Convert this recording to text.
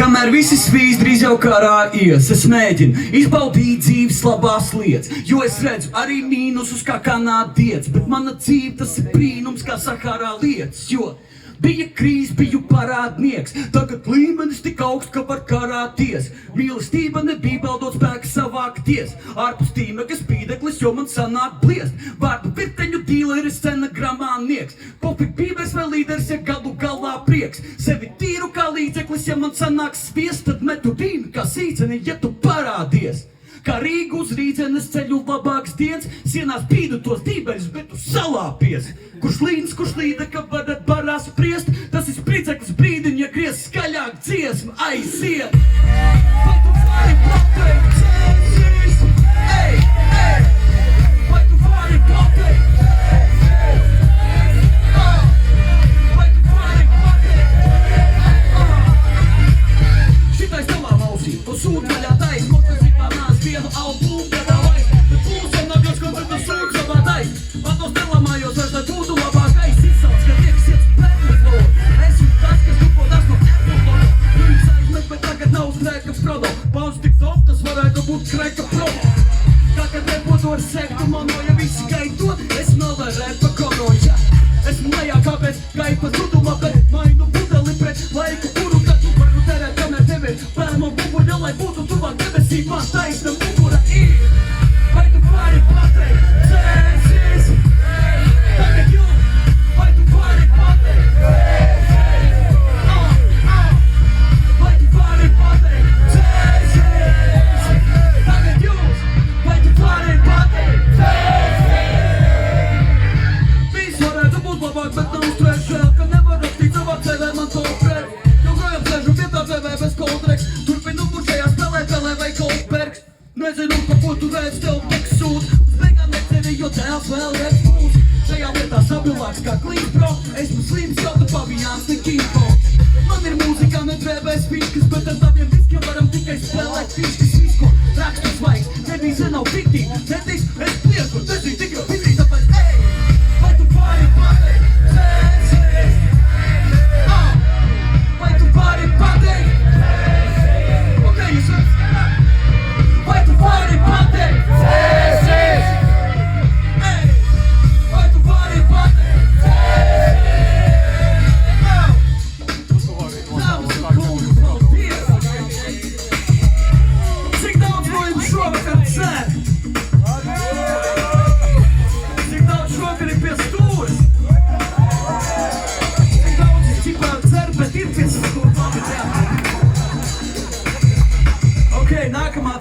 Kamēr visi svīst, drīz jau karā ies. Es mēģinu izbaudīt dzīves labās lietas, jo es redzu arī mīnusus kā kanādietis. Bet mana dzīve tas ir brīnums kā Sahārā lietas, jo bija krīze, biju parādnieks. Tagad līmenis tik augsts, ka var karāties. Mīlestība nebija baudot spēku savākties. Ārpus tīmekļa spīdeklis, jo man sanāk bliest. Vārdu virteņu dīleris, cenagramā nieks. Popik pībēs vēl līderis, ja galu galā prieks. Sevi tīru kā līdzeklis, ja man sanāk spiest. Tad metu rīmi kā sīceni, ja tu parādies. Kā Rīgu uz Rīdzenes ceļu labāks dienas, sienās bīdu tos dībeļus, bet tu salāpies. Kurš līdz, kurš līda, ka varat barā spriest, tas ir spridzeklis brīdiņ, ja griez skaļāk dziesmu, aiziet. Vai tu vari pateikt, Jēzus? Ej, ej! Vai tu vari pateikt, Jēzus? Vai tu vari pateikt, šitais tavā mausī, to sūd vaļā tais, ko tas ir panās vienu albumu gadā laist. Bet pulsam nagļos, ko tad tu sūd savā tais. Patos nelamājos, vairs tad būtu labākais izsauc, ka tieks iet spēknes lolo. Esmu tas, kas dupodas no Apple logo. Viņus aizmet, bet tagad nav strēka prodo. Pauns tik top, tas varētu būt kreka promo. Kā kad repotu ar sektu mano, ja visi gaidot, es nav ar repa kodo, ja. Esmu lejā kāpēc gaipa zudumā, bet mainu pudeli pret laiku, kuru taču varu terēt, kamēr tev ir pēma bubuļa, lai būtu tuvāk debesīm, man taisna mugura ir. Vai tu vari pateikt, Jēzus? Tagad jūs, vai tu vari pateikt, Jēzus? Vai tu vari pateikt, Jēzus? Tagad jūs, vai tu vari pateikt, Jēzus? Viss varētu būt labāk, bet nav stress žēl, ka nevar rakstīt savā CV man to pret. Joprojām sēžu vietā CV bez koldreks, turpinu būt šajā spēlē, Pelē vai Koldbergs. Nezinu, pa ko tu redz, tev tek sūd, uz beigām necevi, jo tēls vēl redz mūs. Šajā lietā sabilāks kā klīns, bro, esmu slims, jau tu pavijāns, ne kīko. Man ir mūzikā, ne dvēbēs fiškas, bet ar taviem diskiem varam tikai spēlēt fiškas. Visko rakstu svaigs, nevīze nav fiktīva, netiks, es plieku, nezinu, tik jau fiktīva, tāpēc, ej! Vai tu vari pateikt, Jēzus? Vai tu vari pateikt, Jēzus? Ok, jūs redzat? Vai tu vari pateikt, Jēzus? Ej! Vai tu vari pateikt, Jēzus? Dāmas un kungi, paldies! Cik daudz no jums šovakar cer? Cik daudz šovakar ir pie stūres? Cik daudz ir ķipā cer, bet ir pie stūres? Ok, nākamā